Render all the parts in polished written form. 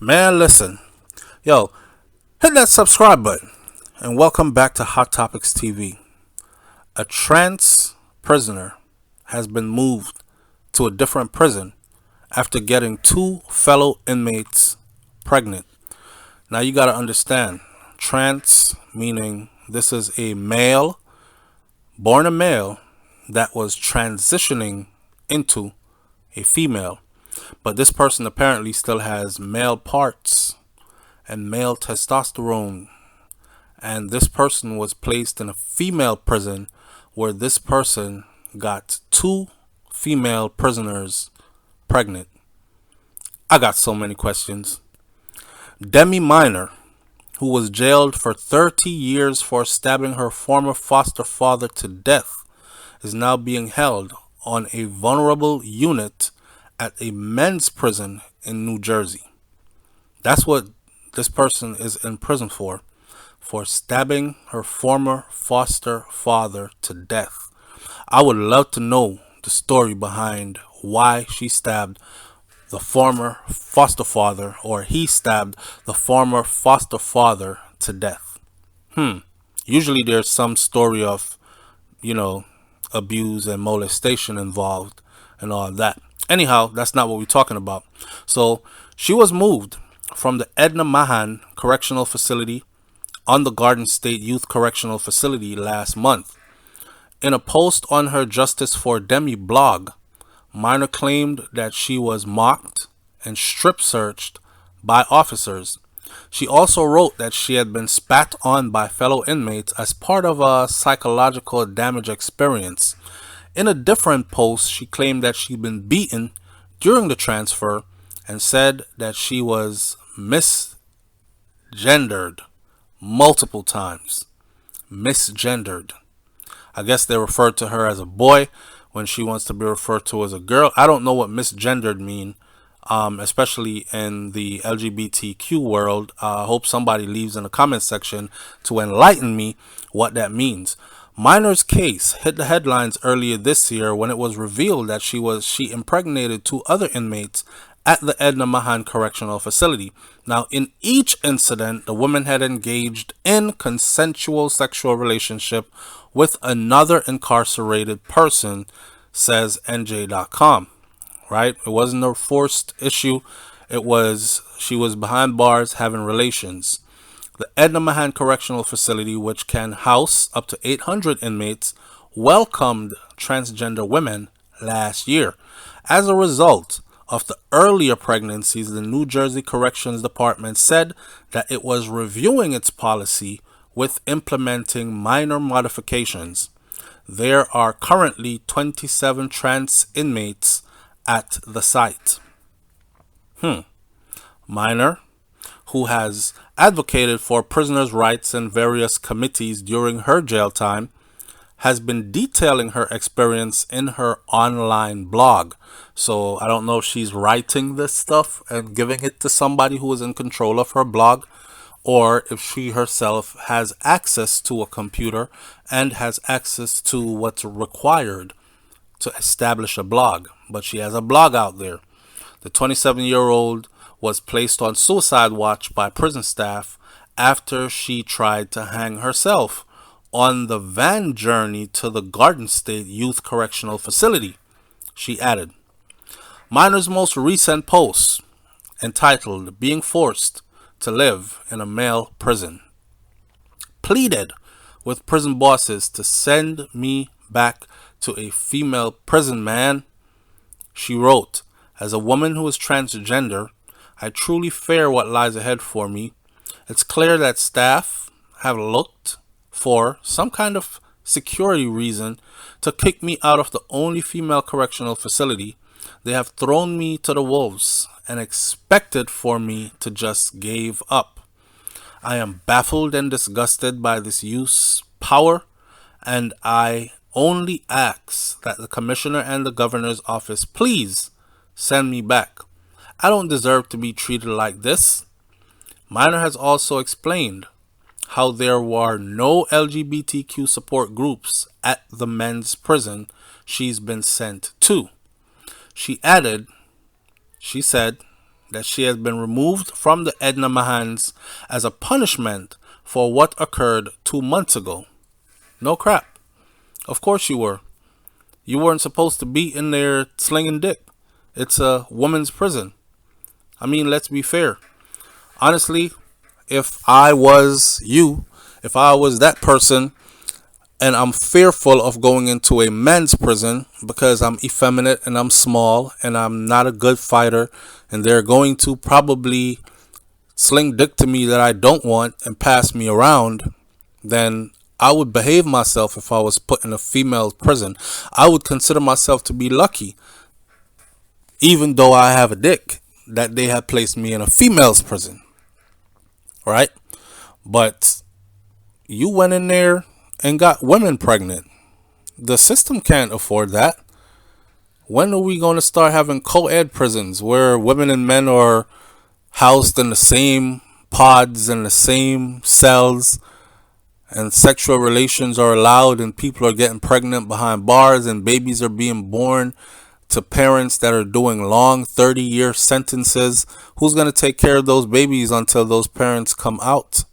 Man, listen. Yo, hit that subscribe button and welcome back to Hot Topics TV. A trans prisoner has been moved to a different prison after getting two fellow inmates pregnant. Now you gotta understand, trans meaning this is a male, born a male, that was transitioning into a female. But this person apparently still has male parts and male testosterone. And this person was placed in a female prison where this person got two female prisoners pregnant. I got so many questions. Demi Minor, who was jailed for 30 years for stabbing her former foster father to death, is now being held on a vulnerable unit at a men's prison in New Jersey. That's what this person is in prison for stabbing her former foster father to death. I would love to know the story behind why she stabbed the former foster father, or he stabbed the former foster father to death. Usually there's some story of, you know, abuse and molestation involved and all that. Anyhow, that's not what we're talking about. So she was moved from the Edna Mahan Correctional Facility on the Garden State Youth Correctional Facility last month. In a post on her Justice for Demi blog, Minor claimed that she was mocked and strip searched by officers. She also wrote that she had been spat on by fellow inmates as part of a psychological damage experience. In a different post, she claimed that she'd been beaten during the transfer and said that she was misgendered multiple times. Misgendered. I guess they referred to her as a boy when she wants to be referred to as a girl. I don't know what misgendered mean, especially in the LGBTQ world. I hope somebody leaves in the comment section to enlighten me what that means. Minor's case hit the headlines earlier this year when it was revealed that she impregnated two other inmates at the Edna Mahan Correctional Facility. Now, in each incident, the woman had engaged in consensual sexual relationship with another incarcerated person, says NJ.com. Right? It wasn't a forced issue. It was she was behind bars having relations. The Edna Mahan Correctional Facility, which can house up to 800 inmates, welcomed transgender women last year. As a result of the earlier pregnancies, the New Jersey Corrections Department said that it was reviewing its policy with implementing minor modifications. There are currently 27 trans inmates at the site. Minor, who has advocated for prisoners' rights in various committees during her jail time, has been detailing her experience in her online blog. So I don't know if she's writing this stuff and giving it to somebody who is in control of her blog, or if she herself has access to a computer and has access to what's required to establish a blog. But she has a blog out there. The 27-year-old was placed on suicide watch by prison staff after she tried to hang herself on the van journey to the Garden State Youth Correctional Facility. She added, Minor's most recent post, entitled Being Forced to Live in a Male Prison, pleaded with prison bosses to send me back to a female prison, man. She wrote, as a woman who is transgender, I truly fear what lies ahead for me. It's clear that staff have looked for some kind of security reason to kick me out of the only female correctional facility. They have thrown me to the wolves and expected for me to just give up. I am baffled and disgusted by this use power, and I only ask that the commissioner and the governor's office please send me back. I don't deserve to be treated like this. Minor has also explained how there were no LGBTQ support groups at the men's prison she's been sent to. She added, she said, that she has been removed from the Edna Mahans as a punishment for what occurred 2 months ago. No crap. Of course you were. You weren't supposed to be in there slinging dick. It's a woman's prison. I mean, let's be fair. Honestly, if I was you, if I was that person, and I'm fearful of going into a men's prison because I'm effeminate and I'm small and I'm not a good fighter, and they're going to probably sling dick to me that I don't want and pass me around, then I would behave myself if I was put in a female prison. I would consider myself to be lucky, even though I have a dick, that they have placed me in a female's prison. Right? But you went in there and got women pregnant. The system can't afford that. When are we going to start having co-ed prisons where women and men are housed in the same pods and the same cells, and sexual relations are allowed, and people are getting pregnant behind bars, and babies are being born to parents that are doing long 30-year sentences? Who's going to take care of those babies until those parents come out?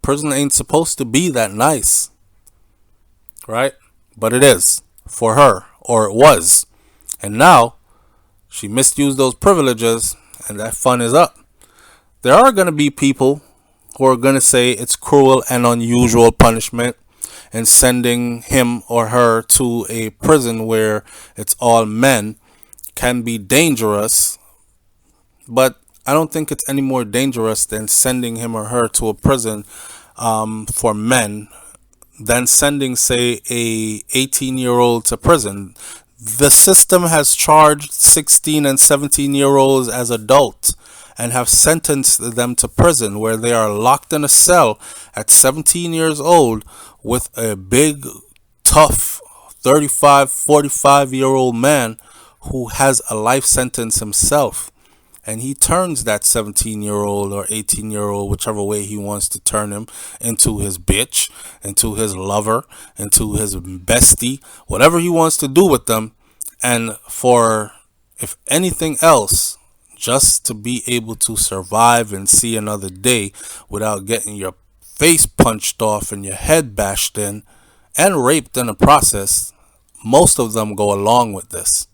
Prison ain't supposed to be that nice, right? But it is for her, or it was. And now she misused those privileges, and that fun is up. There are going to be people who are going to say it's cruel and unusual punishment, and sending him or her to a prison where it's all men can be dangerous. But I don't think it's any more dangerous than sending him or her to a prison for men than sending, say, a 18-year-old to prison. The system has charged 16 and 17-year-olds as adults and have sentenced them to prison, where they are locked in a cell at 17 years old with a big, tough 35, 45-year-old man who has a life sentence himself. And he turns that 17-year-old or 18-year-old, whichever way he wants to turn him, into his bitch, into his lover, into his bestie, whatever he wants to do with them. And for, if anything else, just to be able to survive and see another day without getting your face punched off and your head bashed in and raped in the process. Most of them go along with this,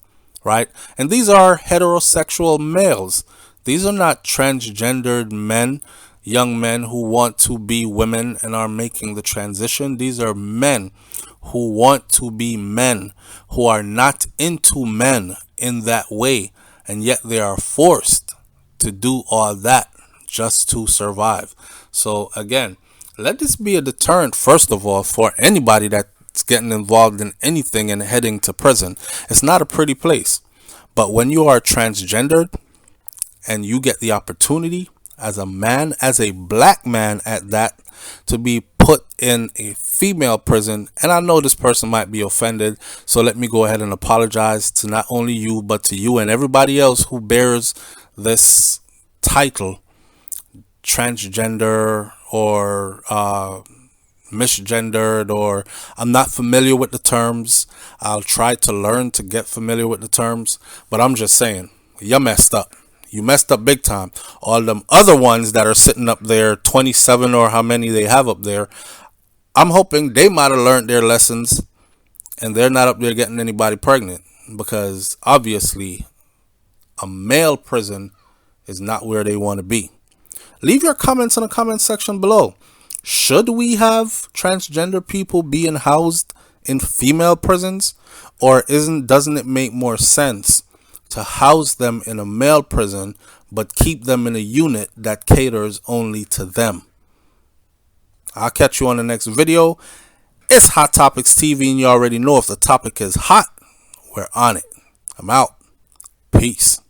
right? And these are heterosexual males. These are not transgendered men, young men who want to be women and are making the transition. These are men who want to be men, who are not into men in that way, and yet they are forced to do all that just to survive. So again, let this be a deterrent, first of all, for anybody that's getting involved in anything and heading to prison. It's not a pretty place. But when you are transgendered and you get the opportunity as a man, as a black man at that, to be put in a female prison, and I know this person might be offended, so let me go ahead and apologize to not only you, but to you and everybody else who bears this title, transgender or misgendered, or I'm not familiar with the terms. I'll try to learn to get familiar with the terms, but I'm just saying, you messed up. You messed up big time. All them other ones that are sitting up there, 27 or how many they have up there, I'm hoping they might have learned their lessons and they're not up there getting anybody pregnant, because obviously a male prison is not where they want to be. Leave your comments in the comment section below. Should we have transgender people being housed in female prisons, or doesn't it make more sense to house them in a male prison but keep them in a unit that caters only to them? I'll catch you on the next video. It's Hot Topics TV, and you already know if the topic is hot, we're on it. I'm out. Peace.